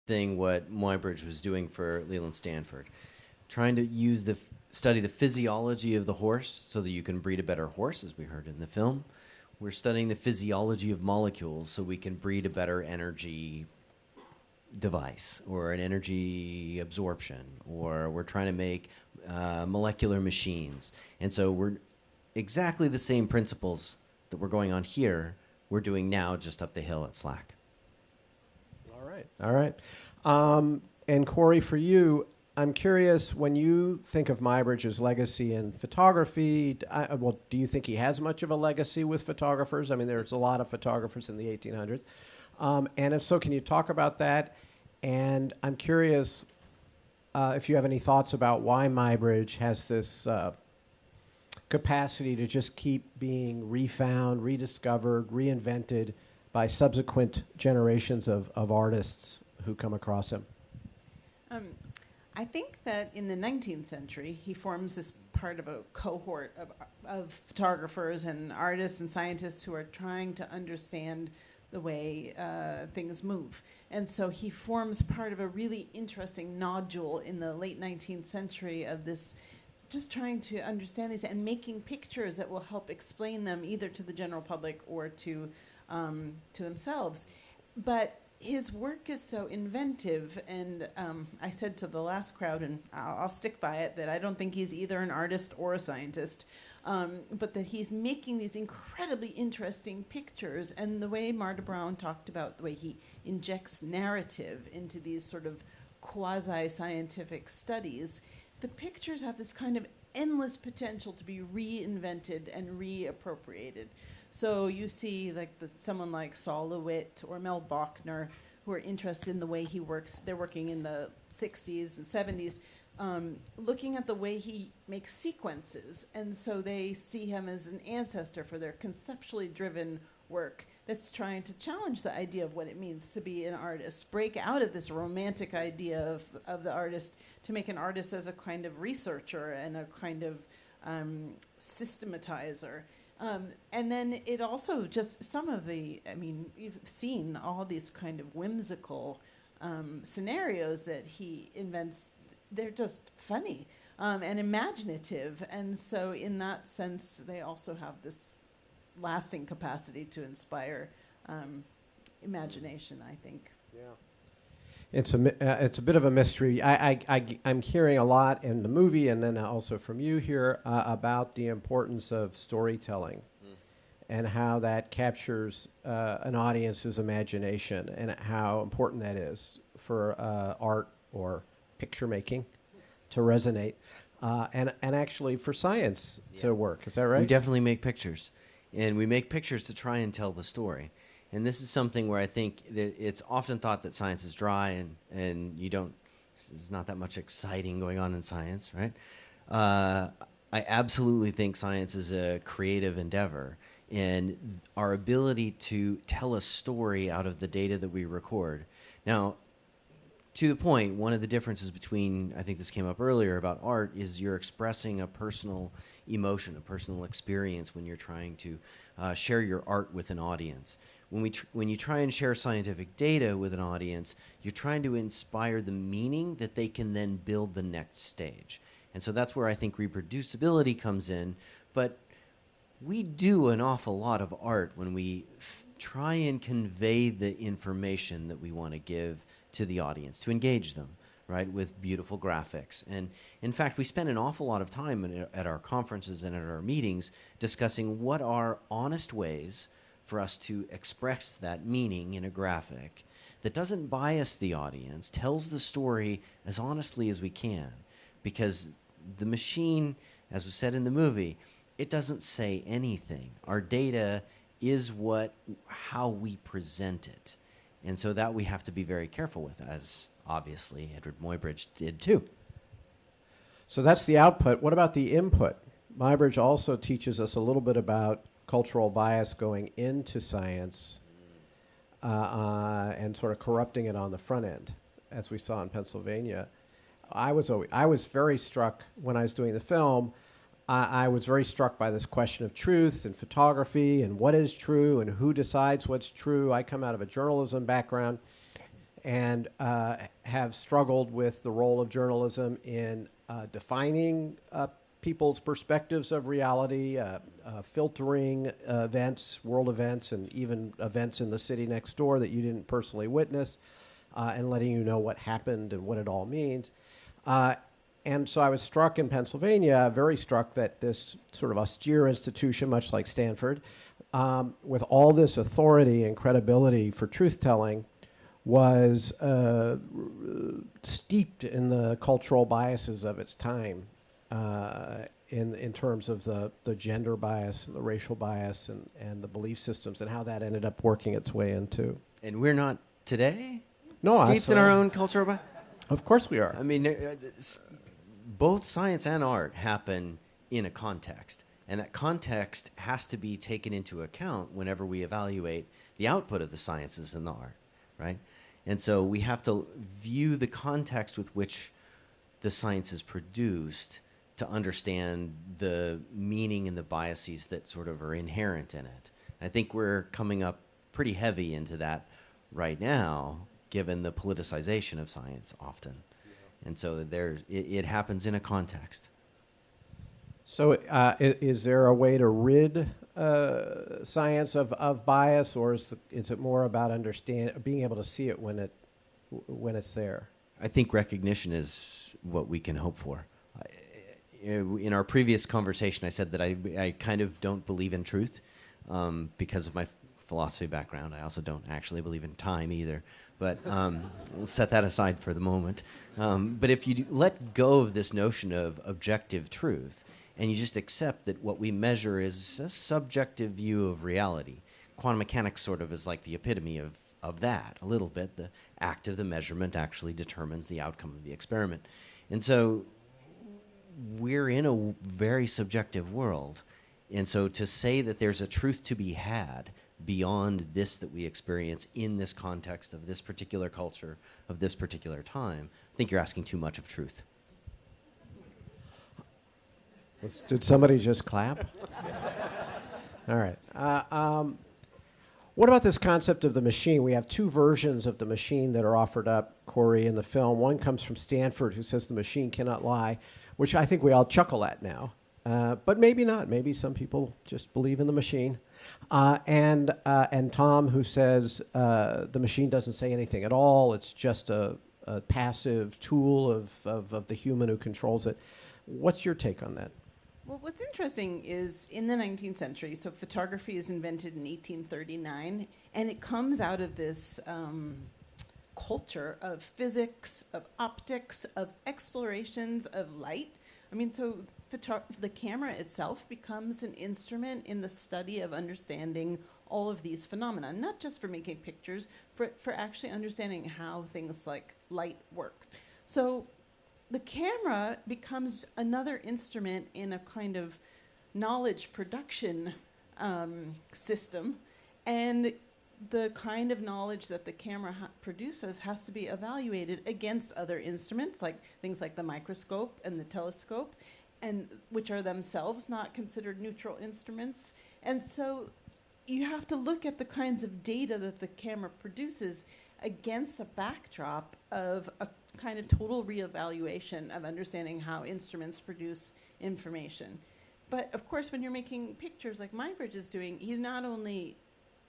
thing what Muybridge was doing for Leland Stanford, trying to use study the physiology of the horse so that you can breed a better horse, as we heard in the film. We're studying the physiology of molecules so we can breed a better energy device or an energy absorption, or we're trying to make molecular machines. And so we're exactly the same principles that we're going on here, we're doing now just up the hill at Slack. All right. And Corey, for you, I'm curious, when you think of Muybridge's legacy in photography, do you think he has much of a legacy with photographers? I mean, there's a lot of photographers in the 1800s. And if so, can you talk about that? And I'm curious if you have any thoughts about why Muybridge has this capacity to just keep being refound, rediscovered, reinvented by subsequent generations of artists who come across him. I think that in the 19th century, he forms this part of a cohort of photographers and artists and scientists who are trying to understand the way things move. And so he forms part of a really interesting nodule in the late 19th century of this, just trying to understand these and making pictures that will help explain them either to the general public or to themselves. But his work is so inventive, and I said to the last crowd, and I'll stick by it, that I don't think he's either an artist or a scientist, but that he's making these incredibly interesting pictures. And the way Marta Brown talked about the way he injects narrative into these sort of quasi-scientific studies, the pictures have this kind of endless potential to be reinvented and reappropriated. So you see someone like Sol LeWitt or Mel Bachner who are interested in the way he works. They're working in the 60s and 70s, looking at the way he makes sequences. And so they see him as an ancestor for their conceptually driven work that's trying to challenge the idea of what it means to be an artist, break out of this romantic idea of the artist to make an artist as a kind of researcher and a kind of systematizer. And then it also just you've seen all these kind of whimsical scenarios that he invents. They're just funny and imaginative. And so in that sense, they also have this lasting capacity to inspire imagination, I think. Yeah. It's a bit of a mystery. I'm hearing a lot in the movie and then also from you here about the importance of storytelling and how that captures an audience's imagination and how important that is for art or picture making to resonate and actually for science to work. Is that right? We definitely make pictures, and we make pictures to try and tell the story. And this is something where I think that it's often thought that science is dry and there's not that much exciting going on in science, right? I absolutely think science is a creative endeavor, and our ability to tell a story out of the data that we record. Now, to the point, one of the differences between, I think this came up earlier about art, is you're expressing a personal emotion, a personal experience when you're trying to share your art with an audience. When you try and share scientific data with an audience, you're trying to inspire the meaning that they can then build the next stage. And so that's where I think reproducibility comes in. But we do an awful lot of art when we try and convey the information that we want to give to the audience, to engage them, right, with beautiful graphics. And in fact, we spend an awful lot of time at our conferences and at our meetings discussing what are honest ways for us to express that meaning in a graphic that doesn't bias the audience, tells the story as honestly as we can. Because the machine, as was said in the movie, it doesn't say anything. Our data is how we present it. And so that we have to be very careful with, as obviously Edward Muybridge did too. So that's the output. What about the input? Muybridge also teaches us a little bit about cultural bias going into science and sort of corrupting it on the front end, as we saw in Pennsylvania. I was very struck when I was doing the film. I was very struck by this question of truth and photography and what is true and who decides what's true. I come out of a journalism background, and have struggled with the role of journalism in defining people's perspectives of reality, filtering events, world events, and even events in the city next door that you didn't personally witness, and letting you know what happened and what it all means. And so I was struck in Pennsylvania, very struck that this sort of austere institution, much like Stanford, with all this authority and credibility for truth-telling, was steeped in the cultural biases of its time, in terms of the gender bias, and the racial bias, and the belief systems, and how that ended up working its way into. And we're not today No, steeped in our own cultural bias? Of course we are. I mean, both science and art happen in a context, and that context has to be taken into account whenever we evaluate the output of the sciences and the art, right? And so we have to view the context with which the science is produced to understand the meaning and the biases that sort of are inherent in it. I think we're coming up pretty heavy into that right now, given the politicization of science often. And so it happens in a context. So is there a way to rid science of bias, or is it more about being able to see it when it's there? I think recognition is what we can hope for. In our previous conversation, I said that I kind of don't believe in truth because of my philosophy background. I also don't actually believe in time either. But we'll set that aside for the moment. But if you let go of this notion of objective truth, and you just accept that what we measure is a subjective view of reality, quantum mechanics sort of is like the epitome of that, a little bit. The act of the measurement actually determines the outcome of the experiment. And so we're in a very subjective world. And so to say that there's a truth to be had beyond this that we experience in this context of this particular culture, of this particular time, I think you're asking too much of truth. Did somebody just clap? All right. What about this concept of the machine? We have two versions of the machine that are offered up, Corey, in the film. One comes from Stanford, who says the machine cannot lie, which I think we all chuckle at now. But maybe not. Maybe some people just believe in the machine. And Tom, who says the machine doesn't say anything at all. It's just a passive tool of the human who controls it. What's your take on that? Well, what's interesting is in the 19th century, so photography is invented in 1839, and it comes out of this culture of physics, of optics, of explorations of light. I mean, so the camera itself becomes an instrument in the study of understanding all of these phenomena, not just for making pictures, but for actually understanding how things like light work. So the camera becomes another instrument in a kind of knowledge production system, and the kind of knowledge that the camera produces has to be evaluated against other instruments, like things like the microscope and the telescope, and which are themselves not considered neutral instruments. And so you have to look at the kinds of data that the camera produces against a backdrop of a kind of total reevaluation of understanding how instruments produce information. But of course, when you're making pictures like Muybridge is doing, he's not only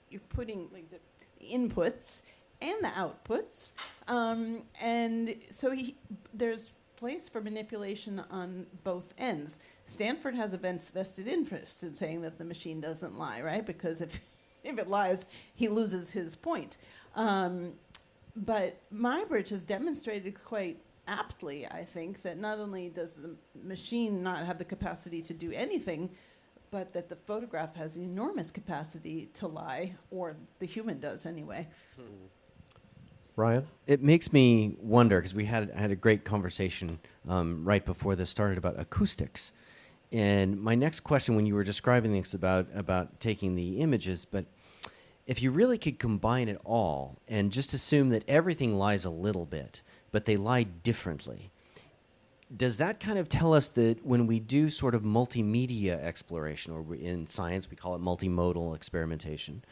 you're putting like the inputs and the outputs, and so there's place for manipulation on both ends. Stanford has a vested interest in saying that the machine doesn't lie, right? Because if it lies, he loses his point. But Muybridge has demonstrated quite aptly, I think, that not only does the machine not have the capacity to do anything, but that the photograph has enormous capacity to lie, or the human does anyway. Ryan? It makes me wonder, because I had a great conversation right before this started about acoustics. And my next question, when you were describing things about taking the images, but if you really could combine it all and just assume that everything lies a little bit, but they lie differently, does that kind of tell us that when we do sort of multimedia exploration, or in science we call it multimodal experimentation,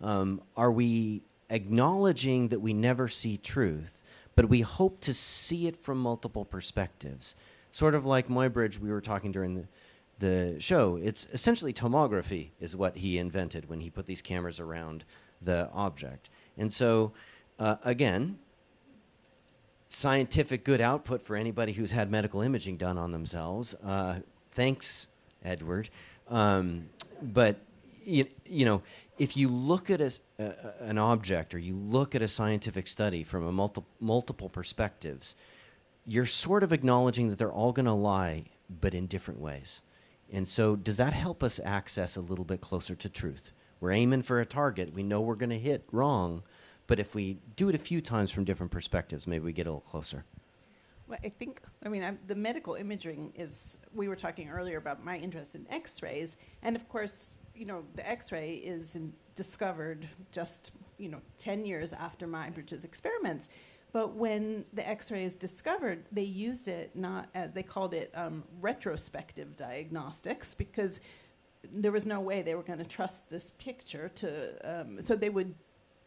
are we acknowledging that we never see truth, but we hope to see it from multiple perspectives. Sort of like Muybridge, we were talking during the show. It's essentially tomography is what he invented when he put these cameras around the object. And so, again, scientific good output for anybody who's had medical imaging done on themselves. Thanks, Edward. But you know, if you look at an object or you look at a scientific study from a multiple perspectives, you're sort of acknowledging that they're all going to lie, but in different ways. And so does that help us access a little bit closer to truth? We're aiming for a target. We know we're going to hit wrong, but if we do it a few times from different perspectives, maybe we get a little closer. Well, the medical imaging is, we were talking earlier about my interest in X-rays, and of course, you know, the X-ray is discovered just, 10 years after Muybridge's experiments. But when the X-ray is discovered, they used it not as, they called it retrospective diagnostics, because there was no way they were going to trust this picture to, so they would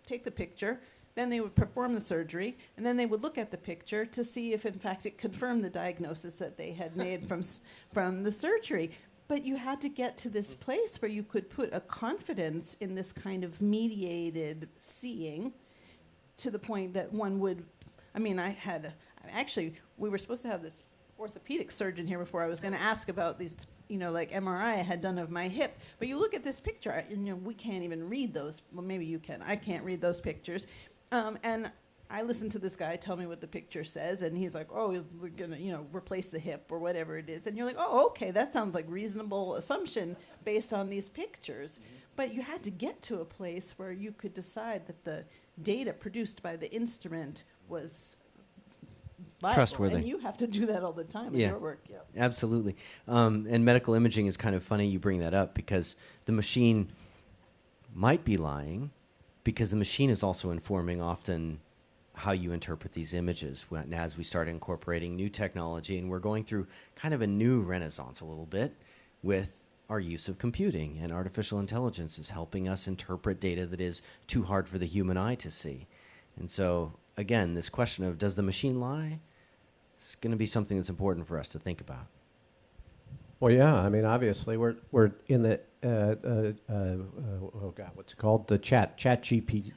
take the picture, then they would perform the surgery, and then they would look at the picture to see if, in fact, it confirmed the diagnosis that they had made from the surgery. But you had to get to this place where you could put a confidence in this kind of mediated seeing, to the point that one would, we were supposed to have this orthopedic surgeon here before I was going to ask about these, like MRI I had done of my hip. But you look at this picture, and we can't even read those. Well, maybe you can. I can't read those pictures. And I listened to this guy tell me what the picture says, and he's like, oh, we're going to, replace the hip or whatever it is. And you're like, oh, okay, that sounds like reasonable assumption based on these pictures. Mm-hmm. But you had to get to a place where you could decide that the data produced by the instrument was viable. Trustworthy. And you have to do that all the time in your work. Yeah. Absolutely. And medical imaging is kind of funny you bring that up, because the machine might be lying, because the machine is also informing often how you interpret these images as we start incorporating new technology. And we're going through kind of a new renaissance a little bit with our use of computing, and artificial intelligence is helping us interpret data that is too hard for the human eye to see. And so, again, this question of does the machine lie is going to be something that's important for us to think about. Well, yeah, obviously we're in the what's it called? The ChatGPT.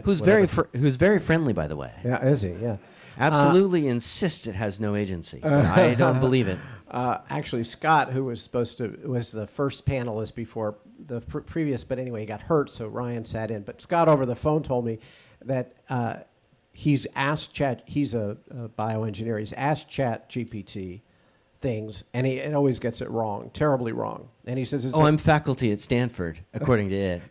Who's very friendly, by the way. Yeah, is he? Yeah. Absolutely insists it has no agency. But I don't believe it. Actually, Scott, who was the first panelist before the previous, but anyway, he got hurt, so Ryan sat in. But Scott over the phone told me that he's asked he's a bioengineer, he's asked ChatGPT things, and it always gets it wrong, terribly wrong. And he says, I'm faculty at Stanford, according to it.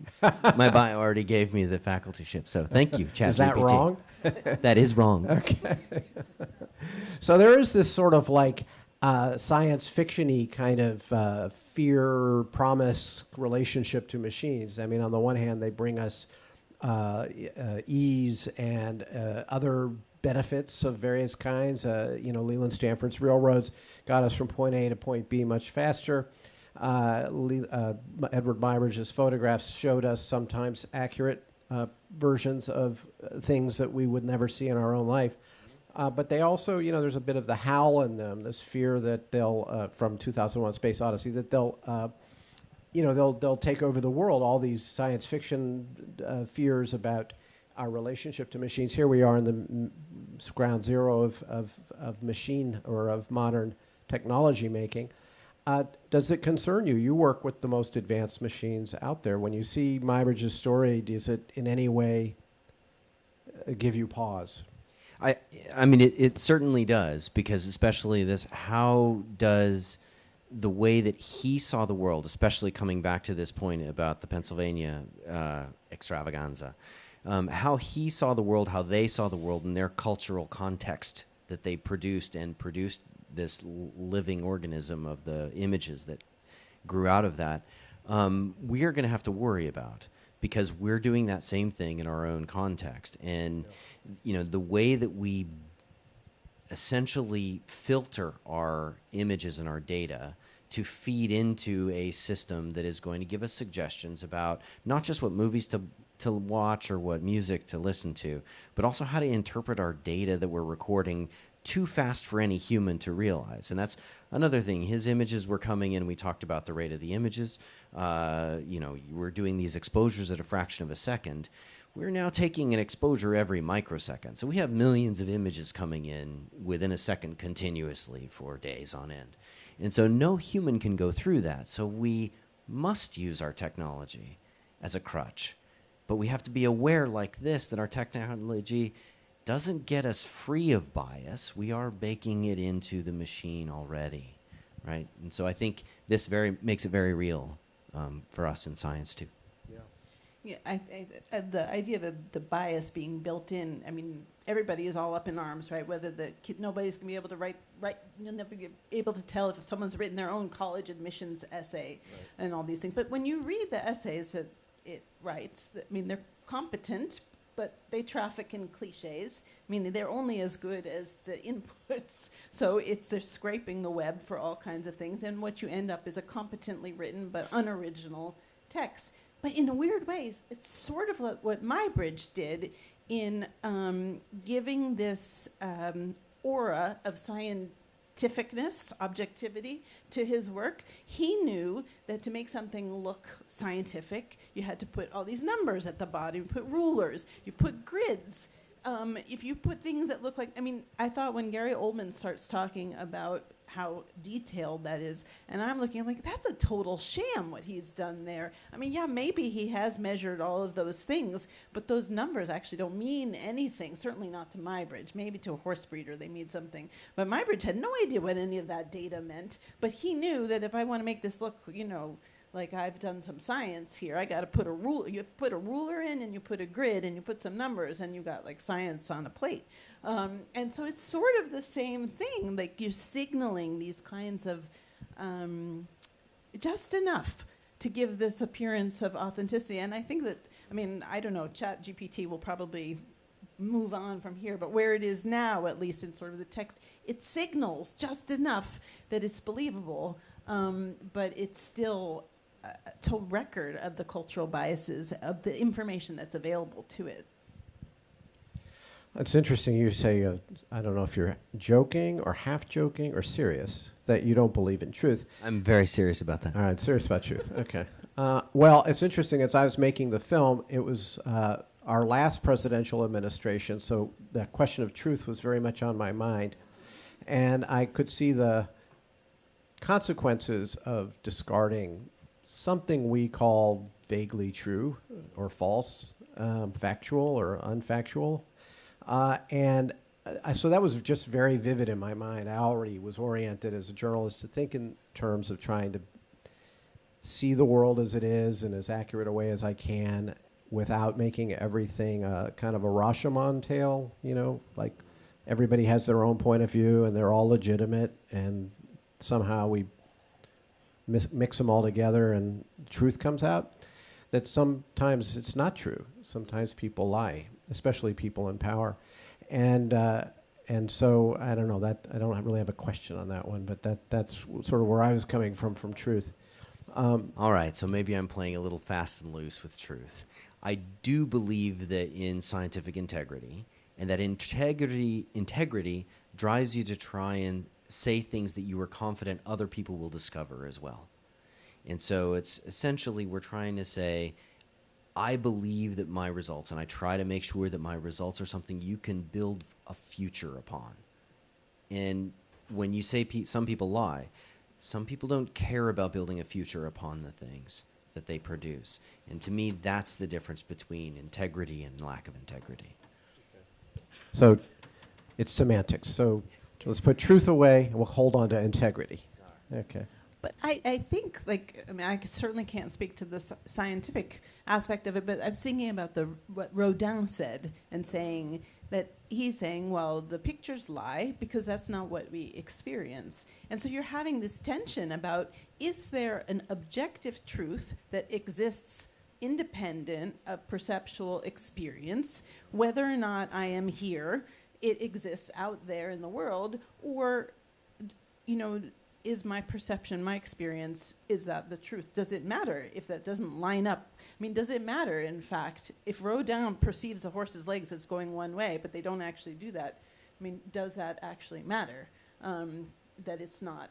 My bio already gave me the facultyship, so thank you, ChatGPT. Is that wrong? That is wrong. Okay. So there is this sort of like science fiction-y kind of fear, promise relationship to machines. On the one hand, they bring us ease and other benefits of various kinds. Leland Stanford's railroads got us from point A to point B much faster. Edward Muybridge's photographs showed us sometimes accurate versions of things that we would never see in our own life. But they also, there's a bit of the howl in them, this fear that they'll, from 2001: Space Odyssey, that they'll take over the world. All these science fiction fears about our relationship to machines. Here we are in the ground zero of machine or of modern technology making. Does it concern you? You work with the most advanced machines out there. When you see Muybridge's story, does it in any way give you pause? It certainly does, because especially this, how does the way that he saw the world, especially coming back to this point about the Pennsylvania extravaganza, how he saw the world, how they saw the world in their cultural context that they produced this living organism of the images that grew out of that, we are going to have to worry about, because we're doing that same thing in our own context. And, the way that we essentially filter our images and our data to feed into a system that is going to give us suggestions about not just what movies to to watch or what music to listen to, but also how to interpret our data that we're recording too fast for any human to realize. And that's another thing. His images were coming in. We talked about the rate of the images. We're doing these exposures at a fraction of a second. We're now taking an exposure every microsecond. So we have millions of images coming in within a second continuously for days on end. And so no human can go through that. So we must use our technology as a crutch. But we have to be aware like this that our technology doesn't get us free of bias. We are baking it into the machine already, right? And so I think this makes it very real for us in science too. Yeah, the idea of the bias being built in, I mean, everybody is all up in arms, right? Whether the kid, nobody's going to be able to write, you'll never be able to tell if someone's written their own college admissions essay and all these things. But when you read the essays that it writes, I mean, they're competent, but they traffic in cliches, meaning they're only as good as the inputs. So they're scraping the web for all kinds of things, and what you end up is a competently written but unoriginal text. But in a weird way, it's sort of like what Muybridge did in giving this aura of scientificness, objectivity to his work. He knew that to make something look scientific, you had to put all these numbers at the bottom. You put rulers, you put grids. If you put things that look like, I mean, I thought when Gary Oldman starts talking about how detailed that is, and I'm looking, I'm like, that's a total sham what he's done there. I mean, yeah, maybe he has measured all of those things, but those numbers actually don't mean anything, certainly not to Muybridge. Maybe to a horse breeder they mean something. But Muybridge had no idea what any of that data meant, but he knew that if I want to make this look, like I've done some science here, I got to put a rule. You put a ruler in, and you put a grid, and you put some numbers, and you got like science on a plate. And so it's sort of the same thing. Like you're signaling these kinds of just enough to give this appearance of authenticity. And I think that, I mean, I don't know, ChatGPT will probably move on from here, but where it is now, at least in sort of the text, it signals just enough that it's believable, but it's still a total record of the cultural biases of the information that's available to it. It's interesting you say, I don't know if you're joking or half joking or serious, that you don't believe in truth. I'm very serious about that. All right, serious about truth. Okay. Well, it's interesting. As I was making the film, it was our last presidential administration, so the question of truth was very much on my mind. And I could see the consequences of discarding something we call vaguely true or false, factual or unfactual. So that was just very vivid in my mind. I already was oriented as a journalist to think in terms of trying to see the world as it is in as accurate a way as I can without making everything kind of a Rashomon tale, like everybody has their own point of view and they're all legitimate, and somehow we mix them all together and truth comes out. That sometimes it's not true. Sometimes people lie, especially people in power. And so I don't know, that I don't really have a question on that one, but that's sort of where I was coming from truth. All right, so maybe I'm playing a little fast and loose with truth. I do believe that in scientific integrity, and that integrity drives you to try and say things that you are confident other people will discover as well. And so it's essentially we're trying to say, I believe that my results, and I try to make sure that my results are something you can build a future upon. And when you say some people lie, some people don't care about building a future upon the things that they produce. And to me, that's the difference between integrity and lack of integrity. So it's semantics. So let's put truth away and we'll hold on to integrity. Okay. But I think, I certainly can't speak to the scientific aspect of it, but I'm thinking about what Rodin said and saying that he's saying, well, the pictures lie because that's not what we experience. And so you're having this tension about, is there an objective truth that exists independent of perceptual experience, whether or not I am here, it exists out there in the world, or, is my perception, my experience, is that the truth? Does it matter if that doesn't line up? I mean, does it matter, in fact, if Rodin perceives a horse's legs as going one way, but they don't actually do that? I mean, does that actually matter? That it's not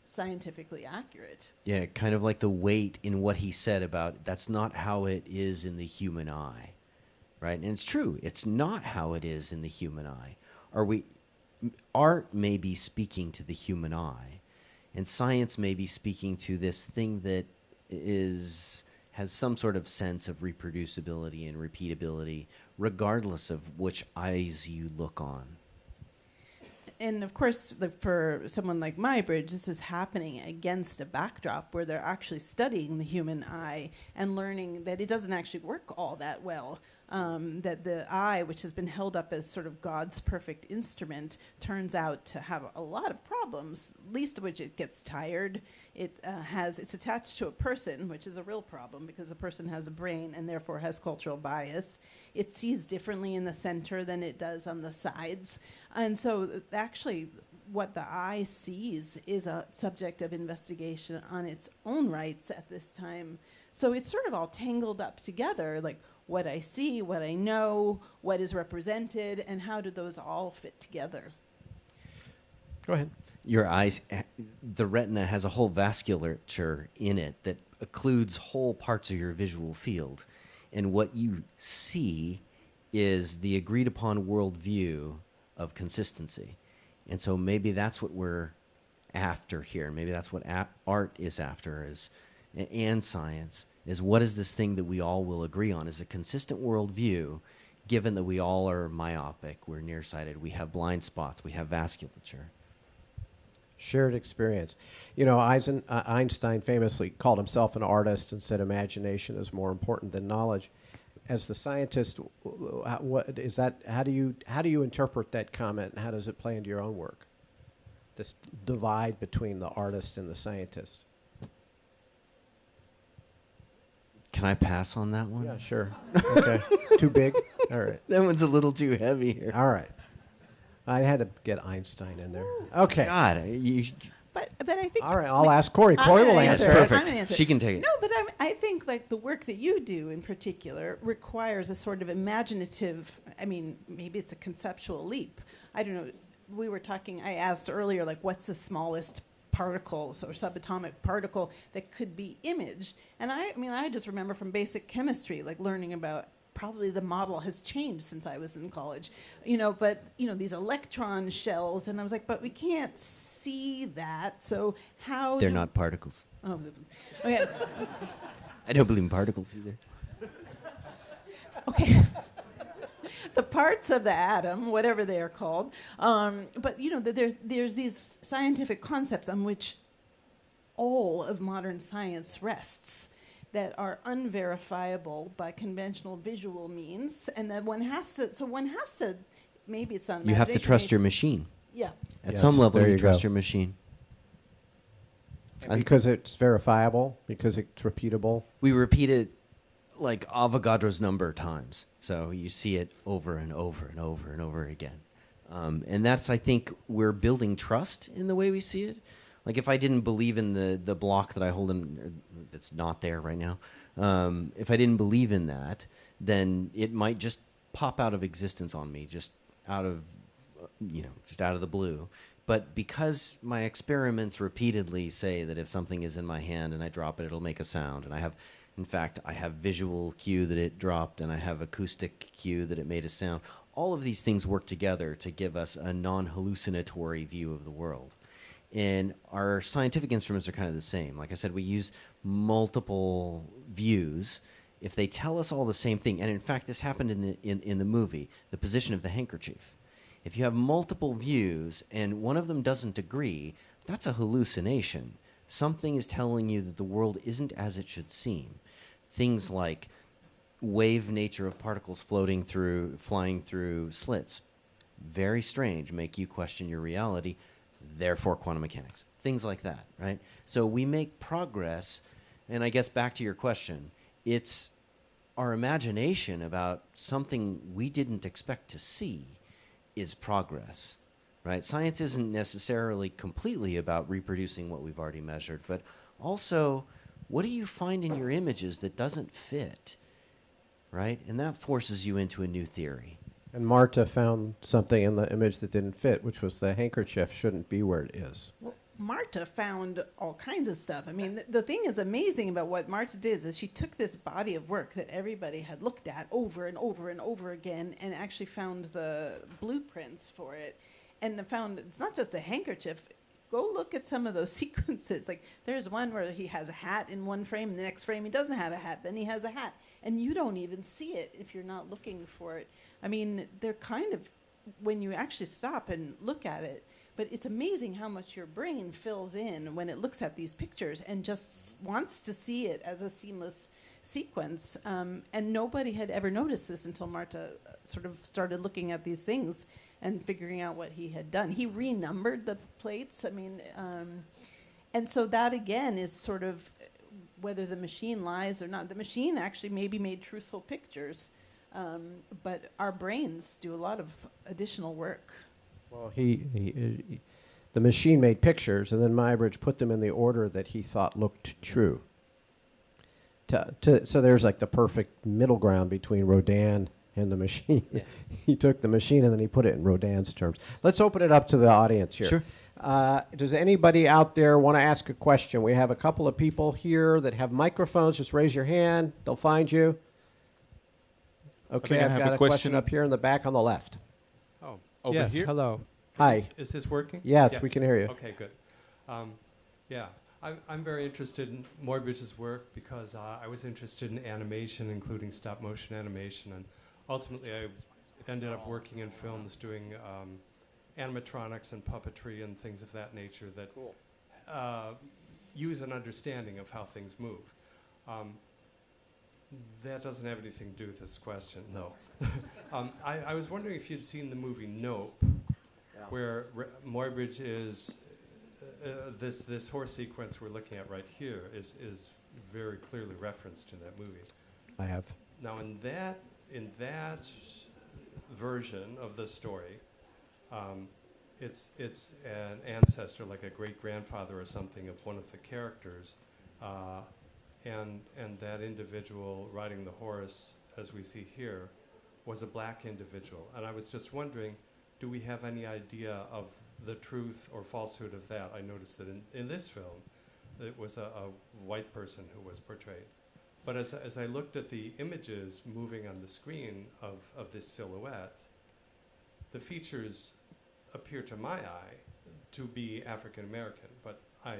scientifically accurate. Yeah, kind of like the weight in what he said about that's not how it is in the human eye, right? And it's true. It's not how it is in the human eye. Art may be speaking to the human eye, and science may be speaking to this thing that has some sort of sense of reproducibility and repeatability, regardless of which eyes you look on. And of course, for someone like Muybridge, this is happening against a backdrop where they're actually studying the human eye and learning that it doesn't actually work all that well. That the eye, which has been held up as sort of God's perfect instrument, turns out to have a lot of problems, least of which it gets tired. It's attached to a person, which is a real problem because a person has a brain and therefore has cultural bias. It sees differently in the center than it does on the sides. And so actually what the eye sees is a subject of investigation on its own rights at this time. So it's sort of all tangled up together, like what I see, what I know, what is represented, and how do those all fit together? Go ahead. Your eyes, the retina has a whole vasculature in it that occludes whole parts of your visual field. And what you see is the agreed upon worldview of consistency. And so maybe that's what we're after here. Maybe that's what art is after, and science, is what is this thing that we all will agree on is a consistent worldview, given that we all are myopic, we're nearsighted, we have blind spots, we have vasculature. Shared experience. You know, Einstein famously called himself an artist and said imagination is more important than knowledge. As the scientist, what is that? How do you interpret that comment, and how does it play into your own work? This divide between the artist and the scientist. Can I pass on that one? Yeah, sure. Okay. It's too big? All right. That one's a little too heavy here. All right. I had to get Einstein in there. Okay. God, But I think... All right, I'll ask Corey. Corey will answer. That's perfect. I'm gonna answer. She can take it. No, but I think like the work that you do in particular requires a sort of imaginative, I mean, maybe it's a conceptual leap. I don't know. We were talking, I asked earlier, like, what's the smallest particle or subatomic particle that could be imaged? And I just remember from basic chemistry, like learning about probably the model has changed since I was in college, but these electron shells, and I was like, but we can't see that, so how? They're not particles. Oh, okay. I don't believe in particles either. Okay. The parts of the atom, whatever they are called, but there's these scientific concepts on which all of modern science rests, that are unverifiable by conventional visual means, and that one has to, maybe it's not. You have to trust your machine. Yeah. At some level, there you you trust go. your machine. Because it's verifiable, because it's repeatable. We repeat it like Avogadro's number times. So you see it over and over and over and over again. And that's, I think, we're building trust in the way we see it. Like if I didn't believe in the block that I hold in, that's not there right now, if I didn't believe in that, then it might just pop out of existence on me, just out of the blue. But because my experiments repeatedly say that if something is in my hand and I drop it, it'll make a sound, and I have visual cue that it dropped, and I have acoustic cue that it made a sound. All of these things work together to give us a non-hallucinatory view of the world. And our scientific instruments are kind of the same. Like I said, we use multiple views. If they tell us all the same thing, and in fact this happened in the movie, the position of the handkerchief. If you have multiple views and one of them doesn't agree, that's a hallucination. Something is telling you that the world isn't as it should seem. Things like wave nature of particles flying through slits. Very strange, make you question your reality. Therefore, quantum mechanics. Things like that, right? So we make progress, and I guess back to your question, it's our imagination about something we didn't expect to see is progress, right? Science isn't necessarily completely about reproducing what we've already measured, but also, what do you find in your images that doesn't fit, right? And that forces you into a new theory. And Marta found something in the image that didn't fit, which was the handkerchief shouldn't be where it is. Well, Marta found all kinds of stuff. I mean, the thing is amazing about what Marta did is she took this body of work that everybody had looked at over and over and over again and actually found the blueprints for it. And found it's not just a handkerchief. Go look at some of those sequences. Like, there's one where he has a hat in one frame, and the next frame he doesn't have a hat, then he has a hat. And you don't even see it if you're not looking for it. I mean, they're kind of, when you actually stop and look at it, but it's amazing how much your brain fills in when it looks at these pictures and just wants to see it as a seamless sequence. And nobody had ever noticed this until Marta sort of started looking at these things and figuring out what he had done. He renumbered the plates. I mean, and so that again is sort of whether the machine lies or not. The machine actually maybe made truthful pictures, but our brains do a lot of additional work. Well, the machine made pictures, and then Muybridge put them in the order that he thought looked true. So there's like the perfect middle ground between Rodin and the machine. Yeah. He took the machine and then he put it in Rodin's terms. Let's open it up to the audience here. Sure. Does anybody out there want to ask a question? We have a couple of people here that have microphones. Just raise your hand. They'll find you. Okay, I've got a question up here in the back on the left. Oh, over here? Hello. Hi. Is this working? Yes, we can hear you. Okay, good. I'm very interested in Muybridge's work because I was interested in animation, including stop-motion animation, and ultimately I ended up working in films doing animatronics and puppetry and things of that nature that use an understanding of how things move. That doesn't have anything to do with this question, though. I was wondering if you'd seen the movie Nope, where Muybridge is, this horse sequence we're looking at right here is very clearly referenced in that movie. I have. Now, in that version of the story, it's an ancestor, like a great-grandfather or something, of one of the characters, and that individual riding the horse, as we see here, was a black individual. And I was just wondering, do we have any idea of the truth or falsehood of that? I noticed that in this film, it was a white person who was portrayed. But as I looked at the images moving on the screen of this silhouette, the features appear to my eye to be African American, but I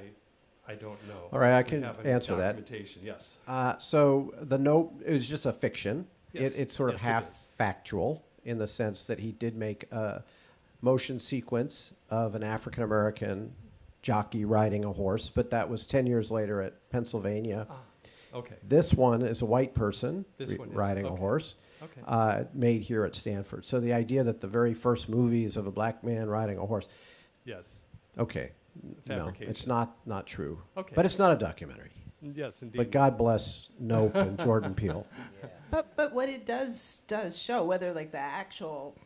don't know. All right, I if we can have any answer that. documentation. Yes. So the note is just a fiction. Yes. It's sort of Yes, it half is. factual in the sense that he did make a motion sequence of an African American jockey riding a horse, but that was 10 years later at Pennsylvania. Okay. This one is a white person This one is, riding a okay. horse, Okay. made here at Stanford. So the idea that the very first movie is of a black man riding a horse, Yes. okay, no, Fabrication. it's not true. Okay. But it's not a documentary. Yes, indeed. But God bless Nope and Jordan Peele. But what it does show, whether like the actual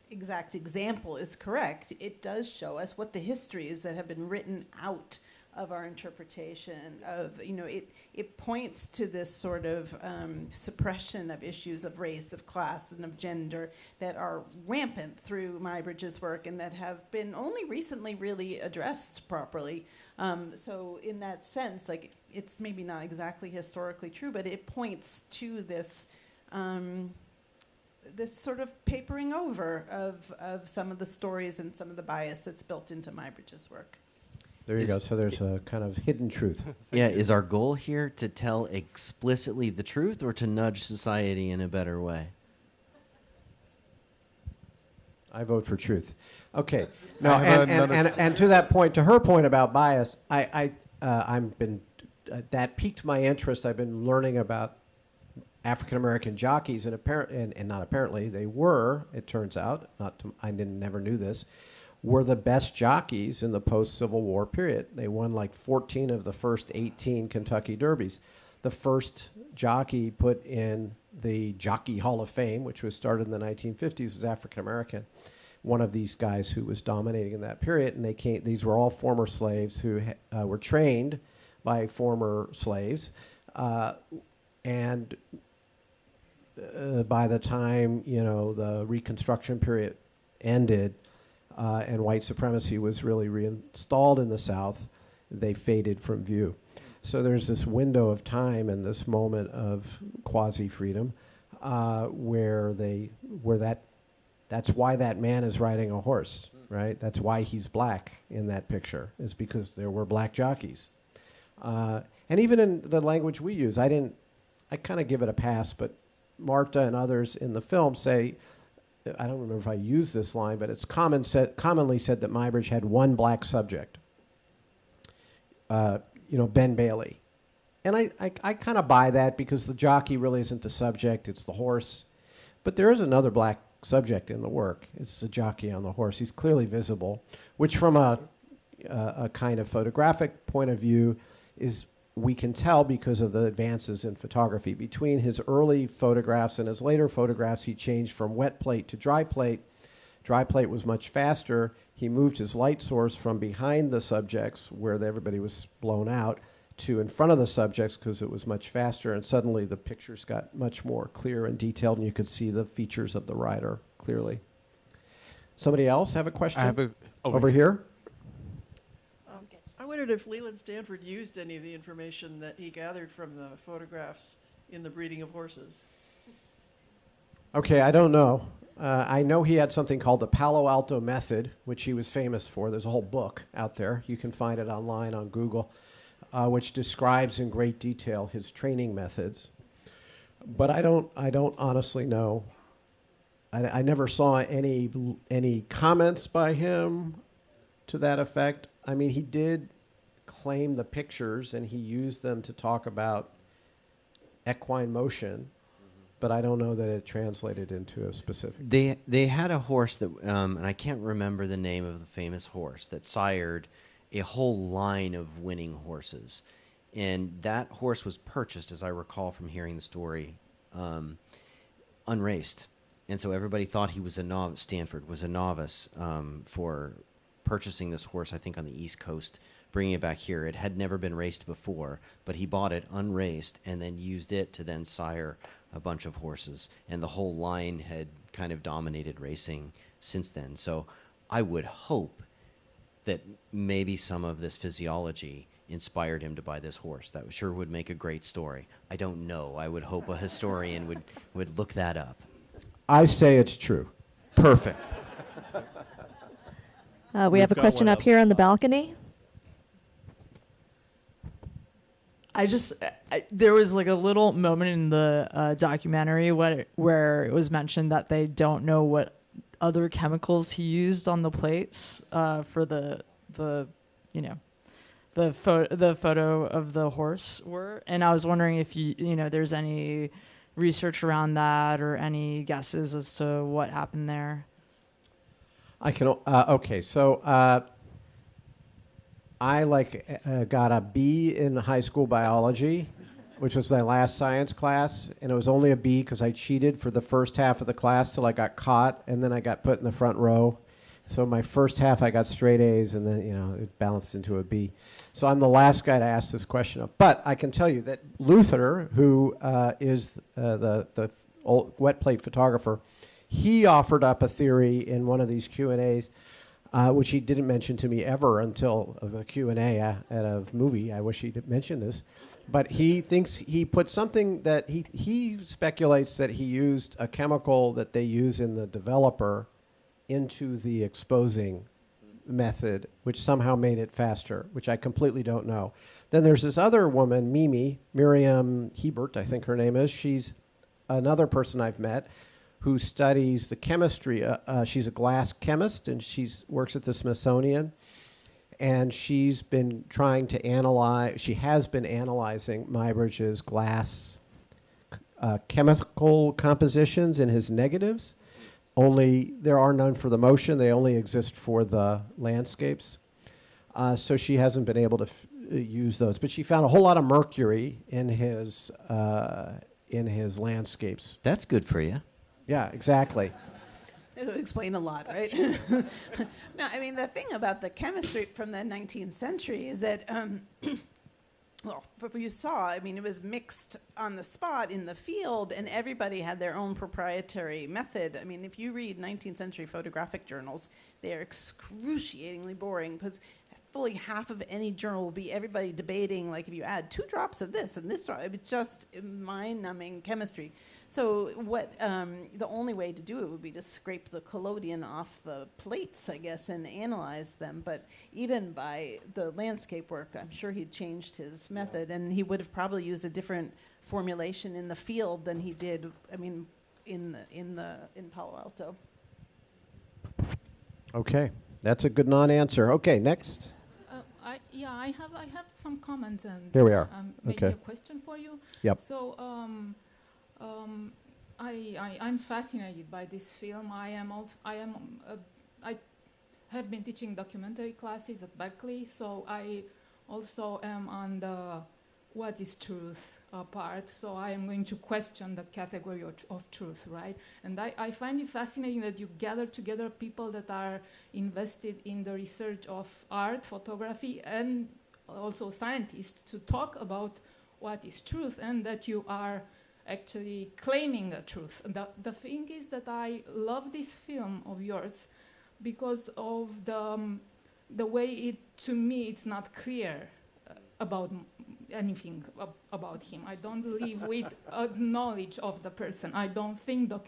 exact example is correct, it does show us what the histories that have been written out of our interpretation of, it points to this sort of suppression of issues of race, of class, and of gender that are rampant through Muybridge's work and that have been only recently really addressed properly. So in that sense, like, it's maybe not exactly historically true, but it points to this this sort of papering over of some of the stories and some of the bias that's built into Muybridge's work. There you go. So there's a kind of hidden truth. Yeah, is our goal here to tell explicitly the truth or to nudge society in a better way? I vote for truth. Okay. No, I have and to that point, to her point about bias, that piqued my interest. I've been learning about African American jockeys, and not apparently, they were, it turns out, never knew this, were the best jockeys in the post-Civil War period. They won like 14 of the first 18 Kentucky Derbies. The first jockey put in the Jockey Hall of Fame, which was started in the 1950s, was African American. one of these guys who was dominating in that period. And these were all former slaves who were trained by former slaves. And by the time, the Reconstruction period ended and white supremacy was really reinstalled in the South, they faded from view. So there's this window of time and this moment of quasi-freedom that's why that man is riding a horse, right? That's why he's black in that picture, is because there were black jockeys. And even in the language we use, I kind of give it a pass, but Marta and others in the film say, I don't remember if I used this line, but it's commonly said that Muybridge had one black subject, Ben Bailey. And I kind of buy that because the jockey really isn't the subject, it's the horse. But there is another black subject in the work. It's the jockey on the horse. He's clearly visible, which from a kind of photographic point of view we can tell because of the advances in photography. Between his early photographs and his later photographs, he changed from wet plate to dry plate. Dry plate was much faster. He moved his light source from behind the subjects, where everybody was blown out, to in front of the subjects because it was much faster, and suddenly the pictures got much more clear and detailed, and you could see the features of the rider clearly. Somebody else have a question? I have over here. I wondered if Leland Stanford used any of the information that he gathered from the photographs in the breeding of horses. Okay, I don't know. I know he had something called the Palo Alto Method, which he was famous for. There's a whole book out there. You can find it online on Google, which describes in great detail his training methods. But I don't honestly know. I never saw any comments by him to that effect. I mean, he did claim the pictures, and he used them to talk about equine motion, but I don't know that it translated into a specific. They had a horse that, and I can't remember the name of the famous horse, that sired a whole line of winning horses. And that horse was purchased, as I recall from hearing the story, unraced. And so everybody thought he was a novice. Stanford was a novice for purchasing this horse, I think, on the East Coast, bringing it back here. It had never been raced before, but he bought it unraced and then used it to then sire a bunch of horses. And the whole line had kind of dominated racing since then. So I would hope that maybe some of this physiology inspired him to buy this horse. That sure would make a great story. I don't know. I would hope a historian would look that up. I say it's true. Perfect. We have a question up here on the balcony. There was like a little moment in the documentary where it was mentioned that they don't know what other chemicals he used on the plates for the photo of the horse were, and I was wondering if there's any research around that or any guesses as to what happened there. I can. Okay, so I got a B in high school biology, which was my last science class, and it was only a B because I cheated for the first half of the class till I got caught, and then I got put in the front row. So my first half I got straight A's, and then it balanced into a B. So I'm the last guy to ask this question of. But I can tell you that Luther, who is the old wet plate photographer, he offered up a theory in one of these Q&As, which he didn't mention to me ever until the Q&A at a movie. I wish he'd mentioned this. But he thinks he put something that he speculates that he used a chemical that they use in the developer into the exposing method, which somehow made it faster, which I completely don't know. Then there's this other woman, Miriam Hebert, I think her name is. She's another person I've met who studies the chemistry. She's a glass chemist, and she works at the Smithsonian. And she's been trying to analyze, she has been analyzing Muybridge's glass chemical compositions in his negatives. Only there are none for the motion. They only exist for the landscapes. So she hasn't been able to use those. But she found a whole lot of mercury in his landscapes. That's good for you. Yeah, exactly. It would explain a lot, right? No, I mean, the thing about the chemistry from the 19th century is that, well, you saw, I mean, it was mixed on the spot in the field, and everybody had their own proprietary method. I mean, if you read 19th century photographic journals, they are excruciatingly boring because fully half of any journal will be everybody debating, like, if you add 2 drops of this and this drop, it's just mind-numbing chemistry. So what the only way to do it would be to scrape the collodion off the plates, I guess, and analyze them. But even by the landscape work, I'm sure he'd changed his method, and he would have probably used a different formulation in the field than he did, I mean, in Palo Alto. Okay, that's a good non-answer. Okay, next. I have some comments and Here we are. maybe Okay. a question for you. Yep. So I'm fascinated by this film. I have been teaching documentary classes at Berkeley, so I also am on the what is truth part. So I am going to question the category of truth, right? And I find it fascinating that you gather together people that are invested in the research of art, photography, and also scientists to talk about what is truth, and that you are actually claiming a truth. And the thing is that I love this film of yours because of the way it, to me, it's not clear about anything about him. I don't live with a knowledge of the person. I don't think a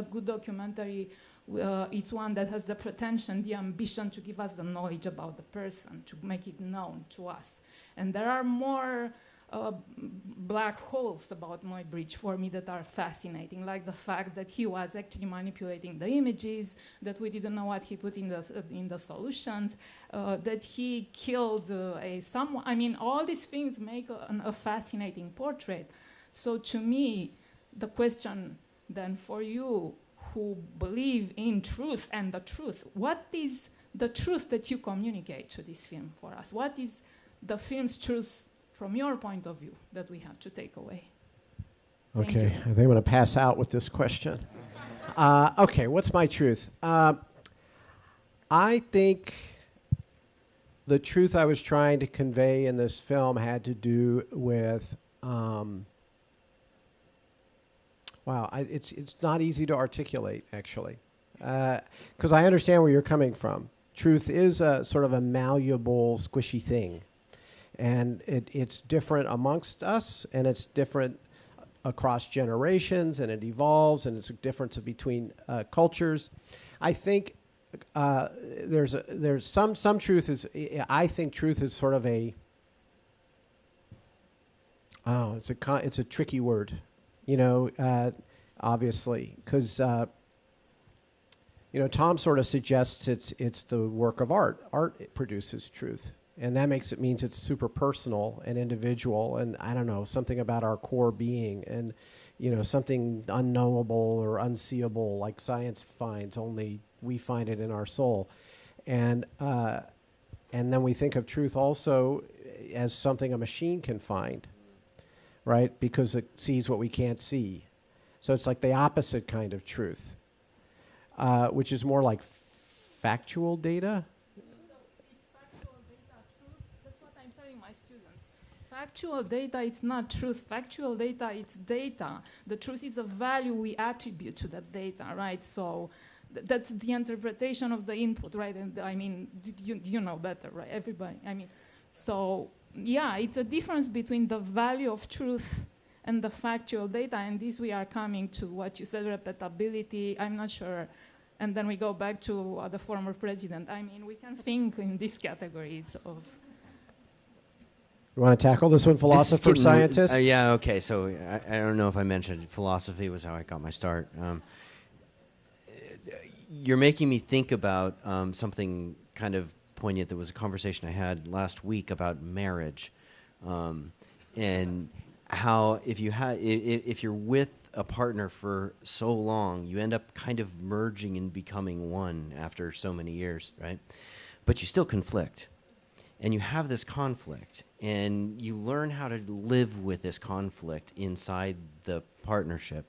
good documentary, it's one that has the pretension, the ambition to give us the knowledge about the person, to make it known to us. And there are more black holes about Muybridge for me that are fascinating, like the fact that he was actually manipulating the images, that we didn't know what he put in the solutions, that he killed someone. I mean, all these things make a fascinating portrait. So to me, the question then for you who believe in truth and the truth, what is the truth that you communicate to this film for us? What is the film's truth from your point of view that we have to take away? Thank Okay, you. I think I'm going to pass out with this question. Okay, what's my truth? I think the truth I was trying to convey in this film had to do with, it's not easy to articulate, actually, because I understand where you're coming from. Truth is a sort of a malleable, squishy thing. And it's different amongst us, and it's different across generations, and it evolves, and it's a difference between cultures. I think there's some truth is. I think truth is sort of it's a tricky word, obviously, because Tom sort of suggests it's the work of art. Art produces truth. And that means it's super personal and individual, and I don't know, something about our core being, and something unknowable or unseeable, like science finds, only we find it in our soul. And then we think of truth also as something a machine can find, right? Because it sees what we can't see. So it's like the opposite kind of truth, which is more like factual data. Factual data, it's not truth. Factual data, it's data. The truth is a value we attribute to that data, right? So that's the interpretation of the input, right? And I mean, you know better, right? Everybody. I mean, so yeah, it's a difference between the value of truth and the factual data. And this we are coming to what you said, repeatability. I'm not sure. And then we go back to the former president. I mean, we can think in these categories of. You want to tackle this one, philosopher, scientist? Yeah, okay. So I don't know if I mentioned philosophy was how I got my start. You're making me think about something kind of poignant. That was a conversation I had last week about marriage, and how if you're with a partner for so long, you end up kind of merging and becoming one after so many years, right? But you still conflict. And you have this conflict, and you learn how to live with this conflict inside the partnership.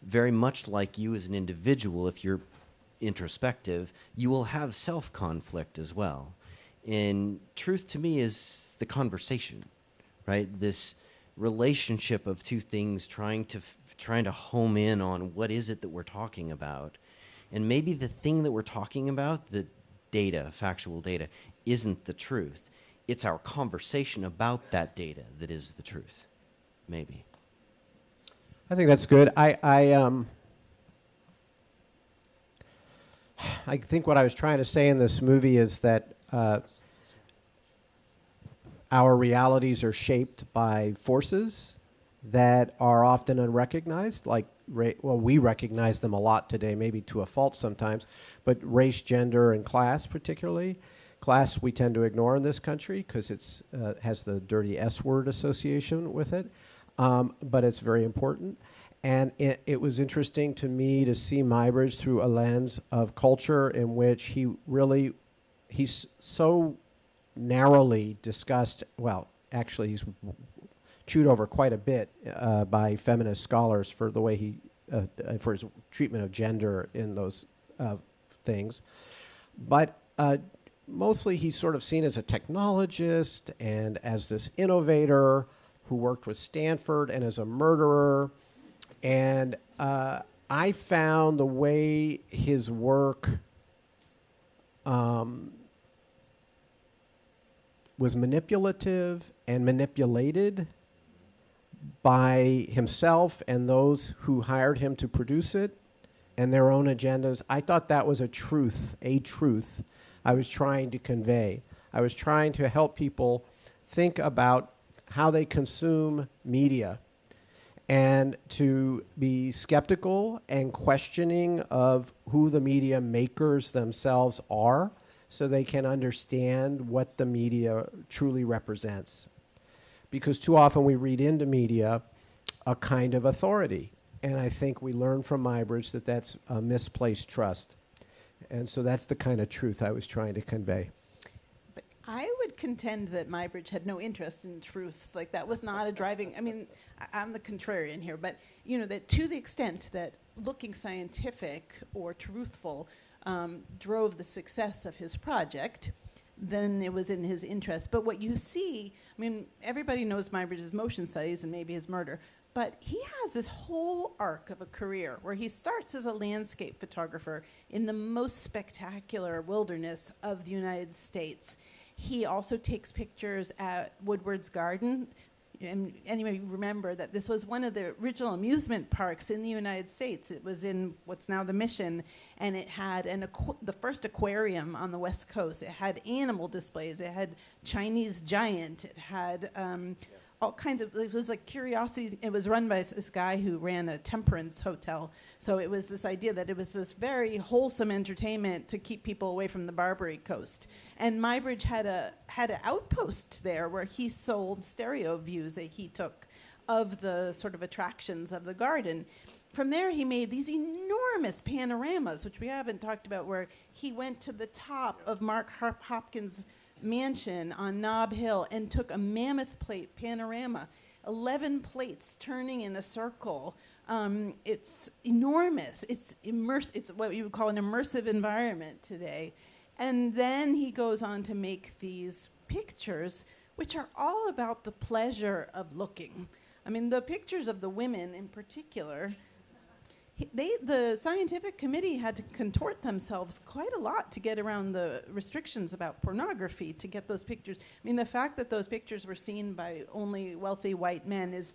Very much like you as an individual, if you're introspective, you will have self-conflict as well. And truth to me is the conversation, right? This relationship of two things trying to home in on what is it that we're talking about. And maybe the thing that we're talking about, the data, factual data, isn't the truth. It's our conversation about that data that is the truth, maybe. I think that's good. I think what I was trying to say in this movie is that our realities are shaped by forces that are often unrecognized, like, we recognize them a lot today, maybe to a fault sometimes, but race, gender, and class particularly. Class we tend to ignore in this country because it's has the dirty S word association with it, but it's very important. And it was interesting to me to see Muybridge through a lens of culture in which he's so narrowly discussed, well, actually he's chewed over quite a bit by feminist scholars for the way for his treatment of gender in those things. But mostly he's sort of seen as a technologist and as this innovator who worked with Stanford and as a murderer. And I found the way his work was manipulative and manipulated by himself and those who hired him to produce it and their own agendas. I thought that was a truth I was trying to convey. I was trying to help people think about how they consume media and to be skeptical and questioning of who the media makers themselves are so they can understand what the media truly represents. Because too often we read into media a kind of authority. And I think we learn from Muybridge that that's a misplaced trust. And so that's the kind of truth I was trying to convey. But I would contend that Muybridge had no interest in truth. Like, that was not a driving, I mean, I'm the contrarian here, but, you know, that to the extent that looking scientific or truthful drove the success of his project, then it was in his interest. But what you see, I mean, everybody knows Muybridge's motion studies and maybe his murder, but he has this whole arc of a career where he starts as a landscape photographer in the most spectacular wilderness of the United States. He also takes pictures at Woodward's Garden. And anyway, remember that this was one of the original amusement parks in the United States. It was in what's now the Mission, and it had the first aquarium on the West Coast. It had animal displays. It had Chinese giant. It had all kinds of, it was like curiosity. It was run by this guy who ran a temperance hotel. So it was this idea that it was this very wholesome entertainment to keep people away from the Barbary Coast. And Muybridge had an outpost there where he sold stereo views that he took of the sort of attractions of the garden. From there, he made these enormous panoramas, which we haven't talked about, where he went to the top of Marc Hopkins' mansion on Nob Hill and took a mammoth plate panorama, 11 plates turning in a circle. It's enormous. It's It's what you would call an immersive environment today. And then he goes on to make these pictures, which are all about the pleasure of looking. I mean, the pictures of the women in particular, the scientific committee had to contort themselves quite a lot to get around the restrictions about pornography to get those pictures. I mean, the fact that those pictures were seen by only wealthy white men is,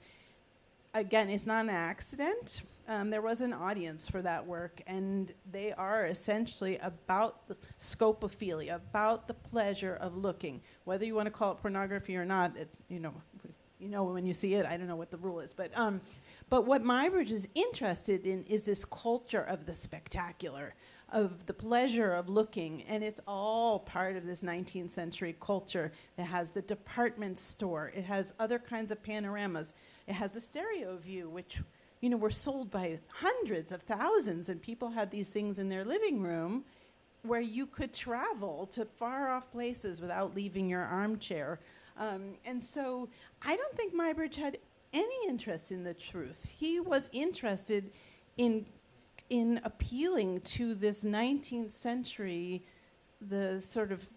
again, it's not an accident. There was an audience for that work, and they are essentially about the scopophilia, about the pleasure of looking. Whether you want to call it pornography or not, you know when you see it. I don't know what the rule is, but what Muybridge is interested in is this culture of the spectacular, of the pleasure of looking, and it's all part of this 19th century culture that has the department store. It has other kinds of panoramas. It has the stereo view, which were sold by hundreds of thousands, and people had these things in their living room where you could travel to far-off places without leaving your armchair. And so I don't think Muybridge had any interest in the truth. He was interested in in appealing to this 19th century, the sort of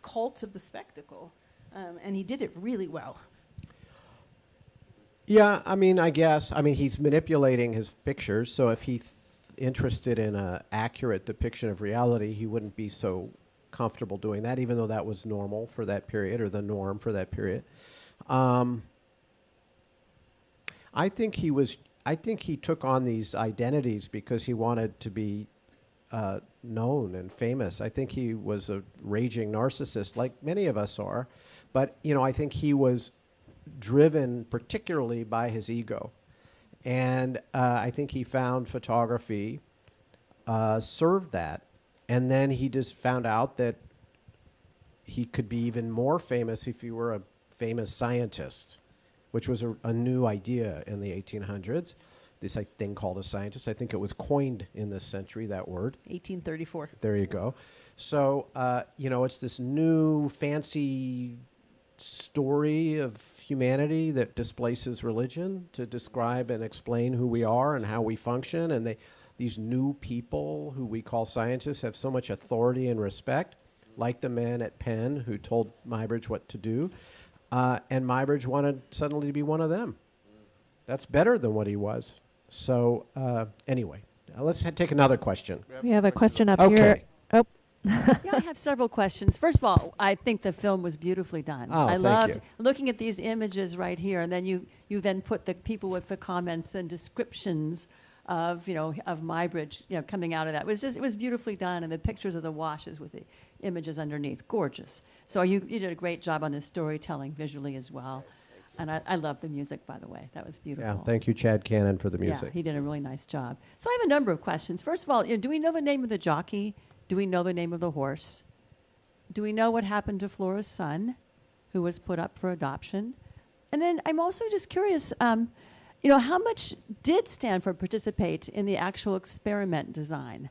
cult of the spectacle. And he did it really well. Yeah, I mean, I guess. I mean, he's manipulating his pictures, so if he's interested in an accurate depiction of reality, he wouldn't be so comfortable doing that, even though that was normal for that period, or the norm for that period. I think he took on these identities because he wanted to be known and famous. I think he was a raging narcissist, like many of us are. But, you know, I think he was driven particularly by his ego. And I think he found photography served that. And then he just found out that he could be even more famous if he were a famous scientist, which was a new idea in the 1800s. This thing called a scientist. I think it was coined in this century, that word. 1834. There you go. So, you know, it's this new fancy story of humanity that displaces religion to describe and explain who we are and how we function. And these new people who we call scientists have so much authority and respect, like the man at Penn who told Muybridge what to do. And Muybridge wanted suddenly to be one of them. That's better than what he was. So anyway, let's take another question. We have a question up Okay. here. Oh, Yeah, I have several questions. First of all, I think the film was beautifully done. Oh, I thank loved you. looking at these images right here, and then you then put the people with the comments and descriptions of Muybridge, coming out of that. It was beautifully done, and the pictures of the washes with the images underneath, gorgeous. So you did a great job on the storytelling visually as well. And I love the music, by the way. That was beautiful. Yeah, thank you, Chad Cannon, for the music. Yeah, he did a really nice job. So I have a number of questions. First of all, do we know the name of the jockey? Do we know the name of the horse? Do we know what happened to Flora's son, who was put up for adoption? And then I'm also just curious, how much did Stanford participate in the actual experiment design?